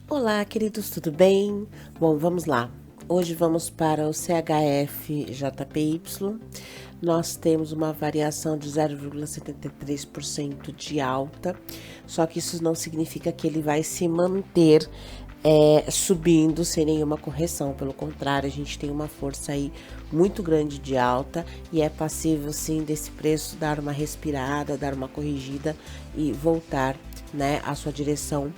Olá, queridos, tudo bem? Bom, vamos lá. Hoje vamos para o CHF-JPY. Nós temos uma variação de 0,73% de alta, só que isso não significa que ele vai se manter subindo sem nenhuma correção. Pelo contrário, a gente tem uma força aí muito grande de alta e é passível sim desse preço dar uma respirada, dar uma corrigida e voltar, né, à sua direção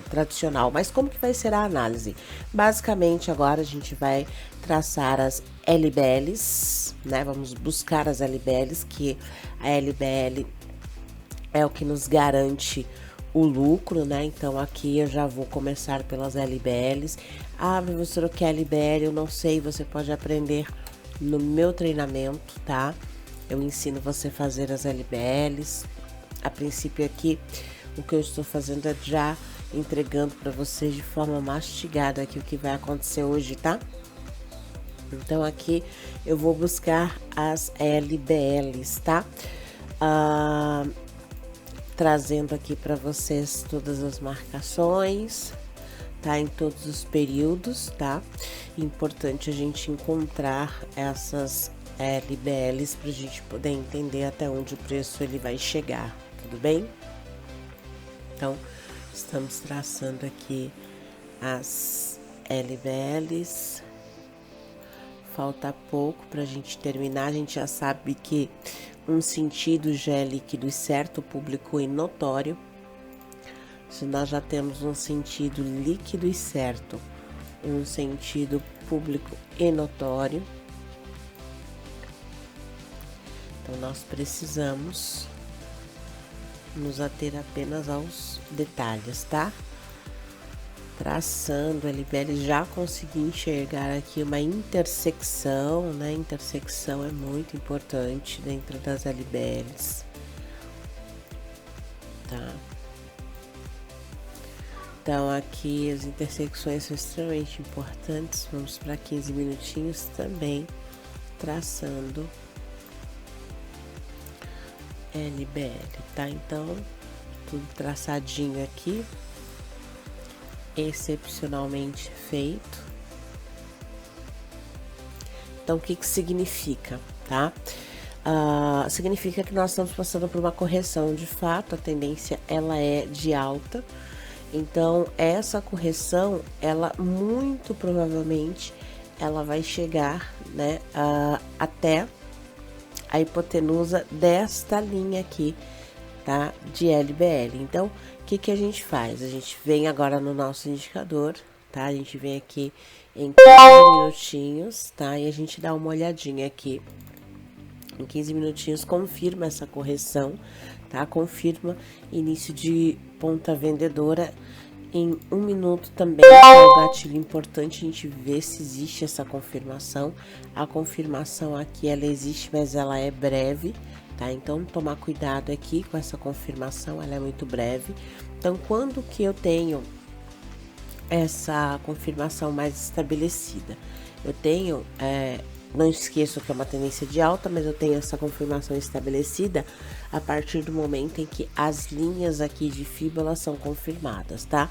tradicional. Mas como que vai ser a análise? Basicamente, agora a gente vai traçar as LBLs, né? Vamos buscar as LBLs, que a LBL é o que nos garante o lucro, né? Então aqui eu já vou começar pelas LBLs. Ah, professor, o que é LBL? Eu não sei, você pode aprender no meu treinamento, tá? Eu ensino você a fazer as LBLs. A princípio aqui, o que eu estou fazendo é já entregando para vocês de forma mastigada aqui o que vai acontecer hoje, tá? Então aqui eu vou buscar as LBLs, tá? Trazendo aqui para vocês todas as marcações, tá? Em todos os períodos, tá? Importante a gente encontrar essas LBLs para a gente poder entender até onde o preço ele vai chegar, tudo bem? Então, estamos traçando aqui as LBLs. Falta pouco para a gente terminar. A gente já sabe que um sentido já é líquido e certo, público e notório. Se nós já temos um sentido líquido e certo, um sentido público e notório, então nós precisamos nos ater apenas aos detalhes, tá? Traçando a LBL, já consegui enxergar aqui uma intersecção, né? Intersecção é muito importante dentro das LBLs, tá? Então aqui as intersecções são extremamente importantes. Vamos para 15 minutinhos também traçando LBL, tá? Então tudo traçadinho aqui, excepcionalmente feito. Então o que significa, tá? Significa que nós estamos passando por uma correção. De fato, a tendência ela é de alta. Então essa correção, ela muito provavelmente ela vai chegar, né, até a hipotenusa desta linha aqui, tá, de LBL. Então o que a gente faz? A gente vem agora no nosso indicador, tá? A gente vem aqui em 15 minutinhos, tá? E a gente dá uma olhadinha aqui. Em 15 minutinhos confirma essa correção, tá? Confirma início de ponta vendedora. Em 1 minuto também é o gatilho importante a gente ver se existe essa confirmação. A confirmação aqui ela existe, mas ela é breve, tá? Então tomar cuidado aqui com essa confirmação, ela é muito breve. Então quando que eu tenho essa confirmação mais estabelecida? Eu tenho, não esqueço que é uma tendência de alta, mas eu tenho essa confirmação estabelecida a partir do momento em que as linhas aqui de FIBA elas são confirmadas, tá?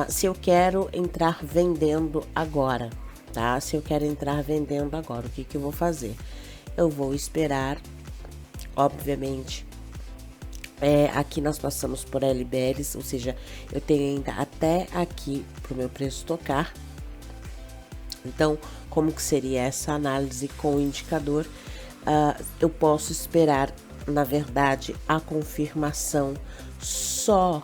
Se eu quero entrar vendendo agora, tá? Se eu quero entrar vendendo agora, o que eu vou fazer? Eu vou esperar, obviamente, aqui nós passamos por LBLs, ou seja, eu tenho ainda até aqui para o meu preço tocar. Então, como que seria essa análise com o indicador? Eu posso esperar, na verdade, a confirmação só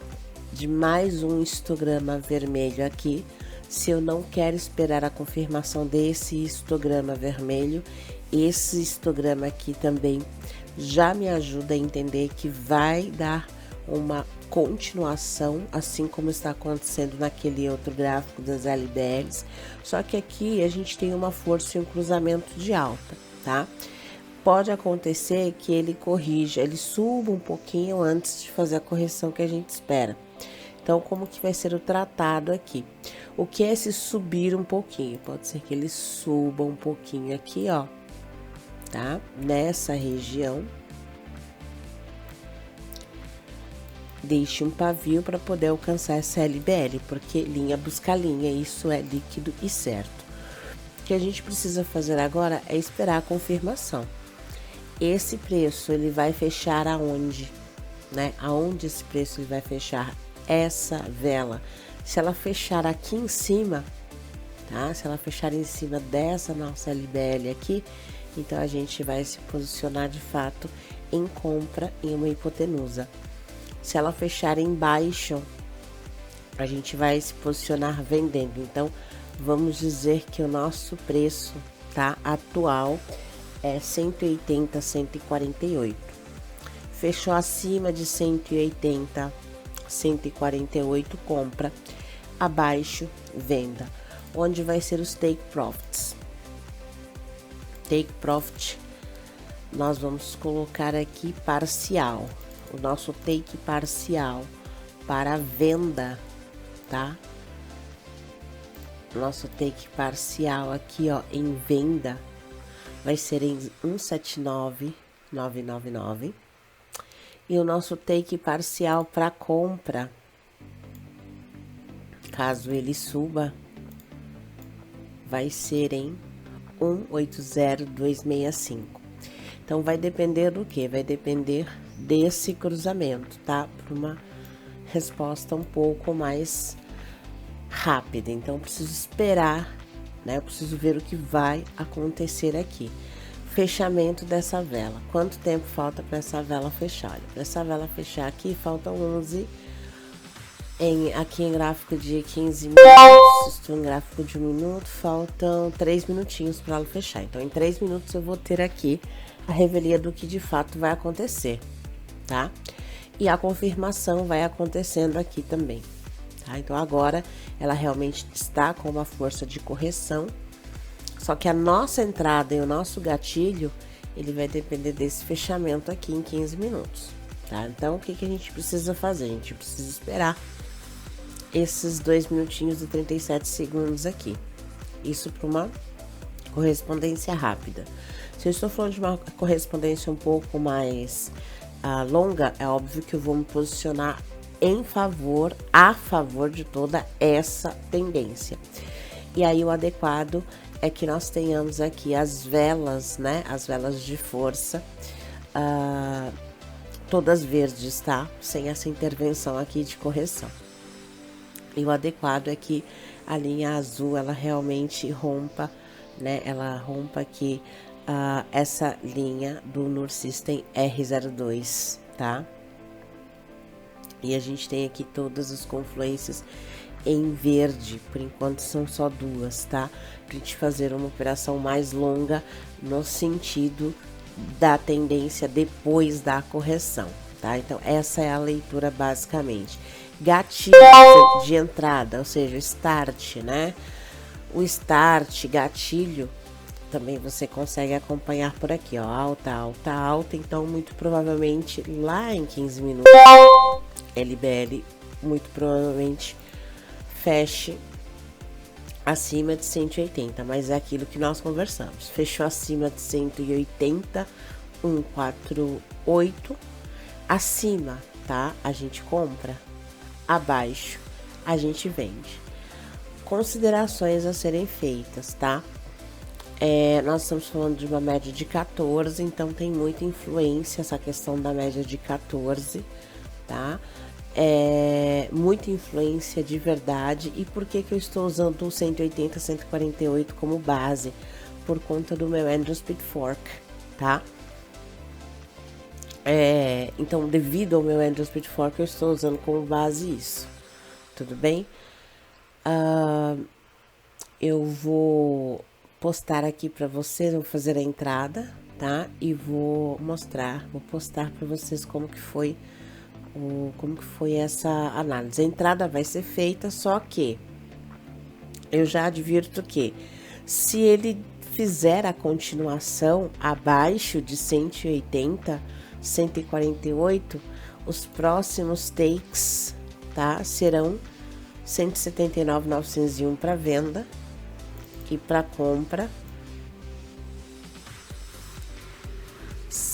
de mais um histograma vermelho aqui. Se eu não quero esperar a confirmação desse histograma vermelho, esse histograma aqui também já me ajuda a entender que vai dar uma continuação, assim como está acontecendo naquele outro gráfico das LBLs, só que aqui a gente tem uma força e um cruzamento de alta, tá? Pode acontecer que ele corrija, ele suba um pouquinho antes de fazer a correção que a gente espera. Então, como que vai ser o tratado aqui? O que é esse subir um pouquinho? Pode ser que ele suba um pouquinho aqui, ó, tá? Nessa região. deixe um pavio para poder alcançar essa LBL, porque linha busca linha, isso é líquido e certo. O que a gente precisa fazer agora é esperar a confirmação. Esse preço ele vai fechar aonde, né? Aonde esse preço ele vai fechar? Essa vela, se ela fechar aqui em cima, tá? Se ela fechar em cima dessa nossa LBL aqui, então a gente vai se posicionar de fato em compra em uma hipotenusa. Se ela fechar embaixo, a gente vai se posicionar vendendo. Então, vamos dizer que o nosso preço, tá, atual é 180, 148. Fechou acima de 180, 148, compra. Abaixo, venda. Onde vai ser os take profits? Take profit, nós vamos colocar aqui parcial. O nosso take parcial para venda, tá? Nosso take parcial aqui, ó, em venda vai ser em 179,999. E o nosso take parcial para compra, caso ele suba, vai ser em 180,265. Então, vai depender do que? Vai depender desse cruzamento, tá? Para uma resposta um pouco mais rápida. Então, eu preciso esperar, né? Eu preciso ver o que vai acontecer aqui. Fechamento dessa vela. Quanto tempo falta para essa vela fechar? Para essa vela fechar aqui, faltam 11. Aqui em gráfico de 15 minutos, estou em gráfico de 1 minuto, faltam 3 minutinhos para ela fechar. Então, em 3 minutos eu vou ter aqui a revelia do que de fato vai acontecer, tá? E a confirmação vai acontecendo aqui também, tá? Então, agora ela realmente está com uma força de correção, só que a nossa entrada e o nosso gatilho, ele vai depender desse fechamento aqui em 15 minutos, tá? Então, o que a gente precisa fazer? A gente precisa esperar esses 2 minutinhos e 37 segundos aqui. Isso para uma correspondência rápida. Se eu estou falando de uma correspondência um pouco mais longa, é óbvio que eu vou me posicionar a favor de toda essa tendência. E aí o adequado é que nós tenhamos aqui as velas, né? As velas de força, todas verdes, tá? Sem essa intervenção aqui de correção. E o adequado é que a linha azul, ela realmente rompa, né? Ela rompa aqui essa linha do Nur System R02, tá? E a gente tem aqui todas as confluências em verde, por enquanto são só 2, tá? Pra gente fazer uma operação mais longa no sentido da tendência depois da correção, tá? Então, essa é a leitura basicamente. Gatilho de entrada, ou seja, start, né? O start, gatilho, também você consegue acompanhar por aqui, ó, alta, alta, alta. Então, muito provavelmente, lá em 15 minutos, LBL, muito provavelmente, feche acima de 180, mas é aquilo que nós conversamos. Fechou acima de 180, 148, acima, tá? A gente compra. Abaixo, a gente vende. Considerações a serem feitas, tá? Nós estamos falando de uma média de 14, então tem muita influência essa questão da média de 14, tá? Muita influência de verdade. E por que eu estou usando o 180, 148 como base? Por conta do meu Andrew Speed Fork, tá? Então, devido ao meu Andrew Speed Fork, eu estou usando como base isso. Tudo bem? Eu vou postar aqui para vocês, vou fazer a entrada, tá? E vou postar para vocês como que foi essa análise. A entrada vai ser feita, só que eu já advirto que se ele fizer a continuação abaixo de 180, 148, os próximos takes, tá? Serão 179.901 para venda e para compra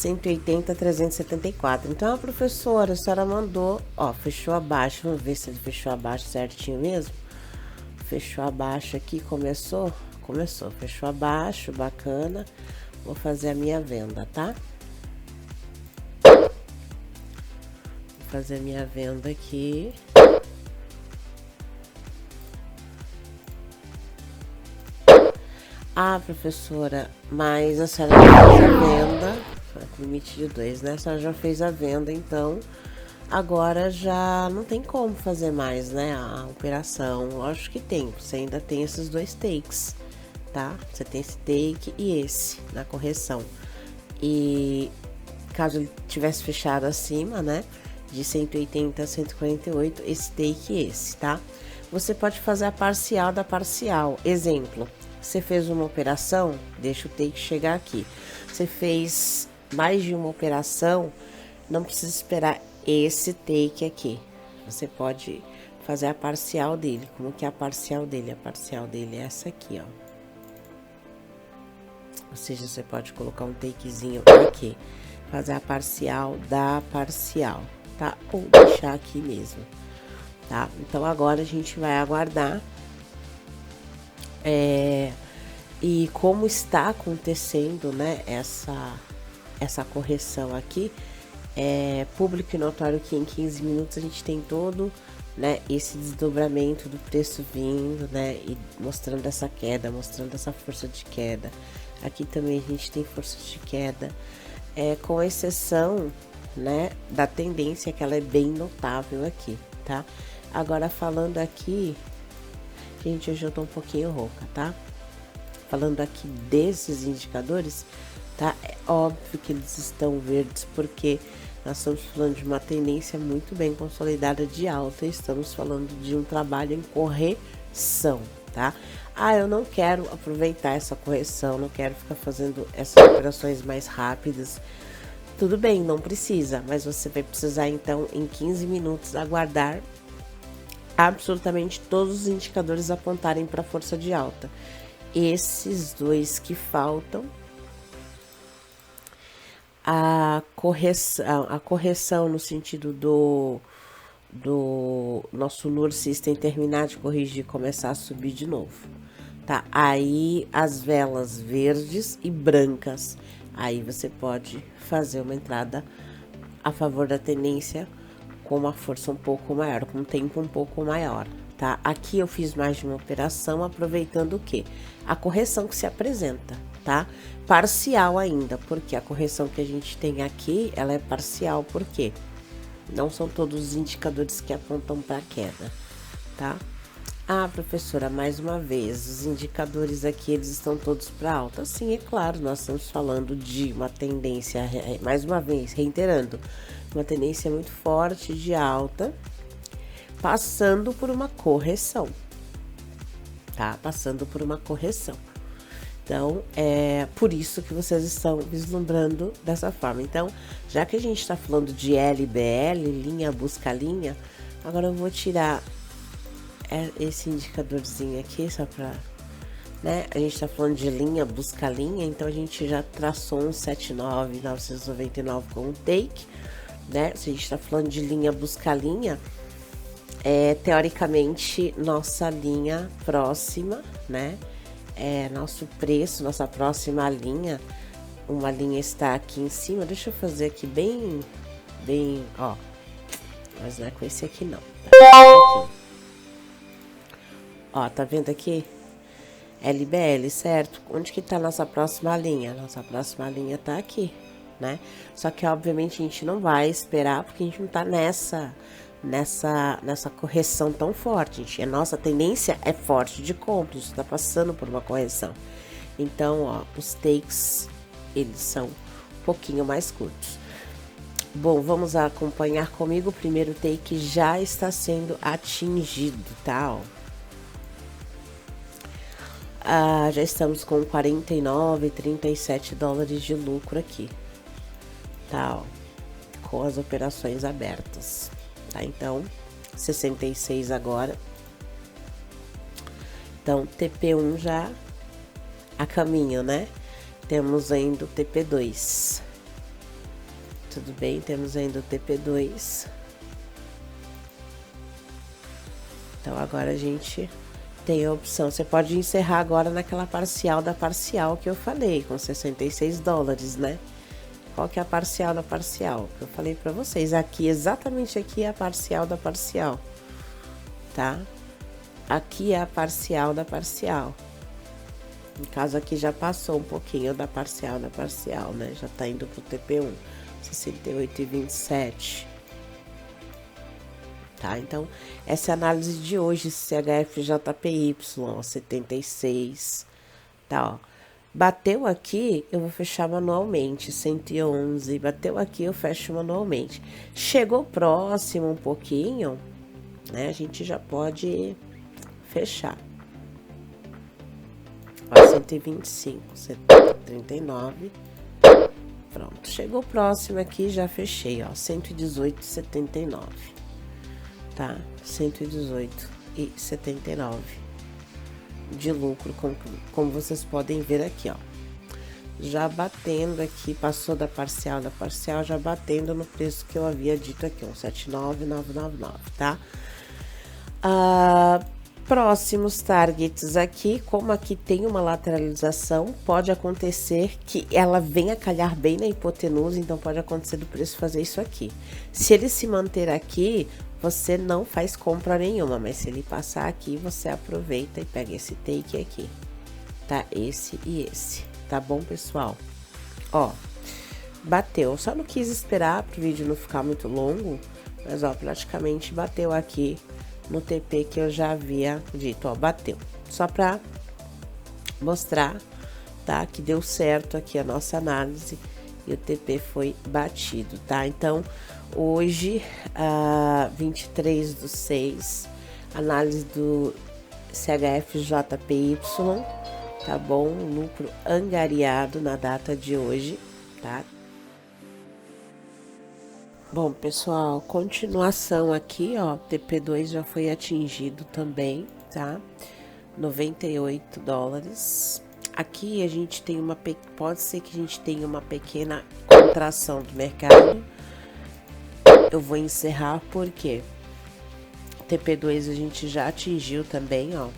180, 374. Então, a professora, a senhora mandou, ó, fechou abaixo. Vamos ver se ele fechou abaixo certinho mesmo. Fechou abaixo aqui, começou? Começou, fechou abaixo, bacana. Vou fazer a minha venda, tá? Vou fazer a minha venda aqui. Ah, professora, mas a senhora já fez a venda, limite de 2, né? A senhora já fez a venda, então agora já não tem como fazer mais, né? A operação, lógico que tem, você ainda tem esses 2 takes, tá? Você tem esse take e esse na correção. E caso ele tivesse fechado acima, né? De 180 a 148, esse take e esse, tá? Você pode fazer a parcial da parcial. Exemplo. Você fez uma operação, deixa o take chegar aqui. Você fez mais de uma operação, não precisa esperar esse take aqui. Você pode fazer a parcial dele. Como que é a parcial dele? A parcial dele é essa aqui, ó. Ou seja, você pode colocar um takezinho aqui. Fazer a parcial da parcial, tá? Ou deixar aqui mesmo, tá? Então, agora a gente vai aguardar. E como está acontecendo, né, essa correção aqui, é público e notório que em 15 minutos a gente tem todo, né, esse desdobramento do preço vindo, né, e mostrando essa queda, mostrando essa força de queda. Aqui também a gente tem força de queda, com exceção, né, da tendência que ela é bem notável aqui, tá? Agora falando aqui, gente, hoje eu tô um pouquinho rouca, tá? Falando aqui desses indicadores, tá? É óbvio que eles estão verdes porque nós estamos falando de uma tendência muito bem consolidada de alta e estamos falando de um trabalho em correção, tá? Ah, eu não quero aproveitar essa correção, não quero ficar fazendo essas operações mais rápidas. Tudo bem, não precisa, mas você vai precisar então em 15 minutos aguardar absolutamente todos os indicadores apontarem para força de alta. Esses 2 que faltam, a correção no sentido do nosso Nur System terminar de corrigir e começar a subir de novo, tá? Aí as velas verdes e brancas, aí você pode fazer uma entrada a favor da tendência com uma força um pouco maior, com um tempo um pouco maior, tá? Aqui eu fiz mais de uma operação aproveitando o quê? A correção que se apresenta, tá? Parcial ainda, porque a correção que a gente tem aqui, ela é parcial, porque não são todos os indicadores que apontam para queda, tá? Ah, professora, mais uma vez, os indicadores aqui, eles estão todos para alta? Sim, é claro, nós estamos falando de uma tendência, mais uma vez, reiterando, uma tendência muito forte de alta, passando por uma correção, tá? Passando por uma correção. Então, é por isso que vocês estão vislumbrando dessa forma. Então, já que a gente está falando de LBL, linha busca linha, agora eu vou tirar esse indicadorzinho aqui, só para, né? A gente está falando de linha busca linha, então a gente já traçou um 79.999 com um take, né? Se a gente está falando de linha busca linha, teoricamente, nossa linha próxima, né? Nosso preço, nossa próxima linha, uma linha está aqui em cima. Deixa eu fazer aqui bem, ó, mas não é com esse aqui não, tá? Aqui. Ó, tá vendo aqui? LBL, certo? Onde que tá a nossa próxima linha? Nossa próxima linha tá aqui, né? Só que, obviamente, a gente não vai esperar, porque a gente não tá nessa correção tão forte, gente. A nossa tendência é forte de compra, está passando por uma correção. Então, ó, os takes, eles são um pouquinho mais curtos. Bom, vamos acompanhar comigo. O primeiro take já está sendo atingido, tá? Ó. Já estamos com 49,37 dólares de lucro aqui, tá? Ó, com as operações abertas. Tá, então, 66 agora. Então, TP1 já a caminho, né? Temos ainda o TP2. Tudo bem? Temos ainda o TP2. Então, agora a gente tem a opção. Você pode encerrar agora naquela parcial da parcial que eu falei, com 66 dólares, né? Qual que é a parcial da parcial? Que eu falei pra vocês. Aqui, exatamente aqui é a parcial da parcial, tá? Aqui é a parcial da parcial. No caso, aqui já passou um pouquinho da parcial, né? Já tá indo pro TP1, 68,27. Tá? Então, essa é a análise de hoje, CHFJPY, ó, 76, tá, ó. Bateu aqui, eu vou fechar manualmente, 111, bateu aqui, eu fecho manualmente. Chegou próximo um pouquinho, né, a gente já pode fechar. Ó, 125, 39, pronto. Chegou próximo aqui, já fechei, ó, 118,79. Tá? 118,79 de lucro, como vocês podem ver aqui, ó. Já batendo aqui, passou da parcial, já batendo no preço que eu havia dito aqui, ó, 79,999, tá? Próximos targets aqui, como aqui tem uma lateralização, pode acontecer que ela venha calhar bem na hipotenusa, então pode acontecer do preço fazer isso aqui. Se ele se manter aqui, você não faz compra nenhuma, mas se ele passar aqui, você aproveita e pega esse take aqui, tá? Esse e esse, tá bom, pessoal? Ó, bateu, só não quis esperar pro vídeo não ficar muito longo, mas ó, praticamente bateu aqui no TP que eu já havia dito, ó, bateu. Só pra mostrar, tá? Que deu certo aqui a nossa análise e o TP foi batido, tá? Então, hoje, 23/6, análise do CHFJPY, tá bom? Lucro angariado na data de hoje, tá? Bom, pessoal, continuação aqui, ó, TP2 já foi atingido também, tá? 98 dólares. Aqui a gente tem pode ser que a gente tenha uma pequena contração do mercado. Eu vou encerrar porque TP2 a gente já atingiu também, ó,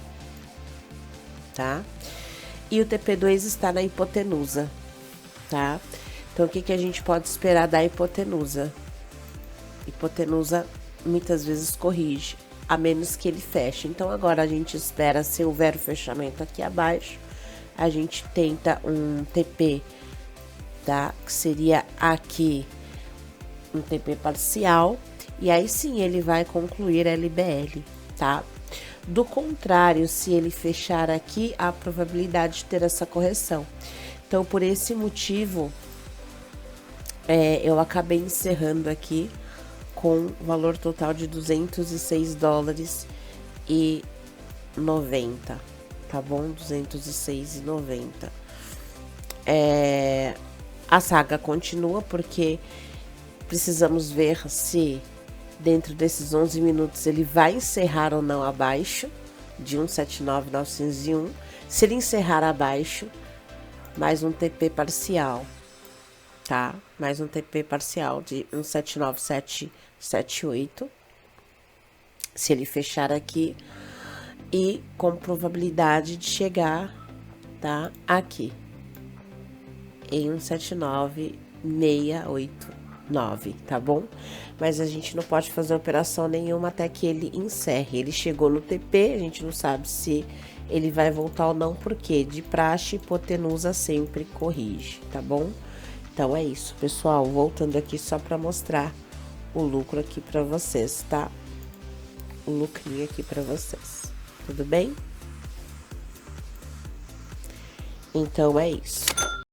tá? E o TP2 está na hipotenusa, tá? Então, o que que a gente pode esperar da hipotenusa? Hipotenusa muitas vezes corrige, a menos que ele feche. Então, agora a gente espera, se houver o fechamento aqui abaixo, a gente tenta um TP, tá? Que seria aqui um TP parcial, e aí sim ele vai concluir LBL, tá? Do contrário, se ele fechar aqui, há a probabilidade de ter essa correção. Então, por esse motivo, eu acabei encerrando aqui com valor total de 206 dólares e 90, tá bom? 206,90. A saga continua porque precisamos ver se dentro desses 11 minutos ele vai encerrar ou não abaixo de 179,901. Se ele encerrar abaixo, mais um TP parcial, tá? Mais um TP parcial de 179,778. Se ele fechar aqui e com probabilidade de chegar, tá? Aqui em 179,689, tá bom? Mas a gente não pode fazer operação nenhuma até que ele encerre. Ele chegou no TP, a gente não sabe se ele vai voltar ou não, porque de praxe, hipotenusa sempre corrige, tá bom? Então é isso, pessoal. Voltando aqui só para mostrar o lucro aqui para vocês, tá? O lucrinho aqui para vocês. Tudo bem? Então é isso.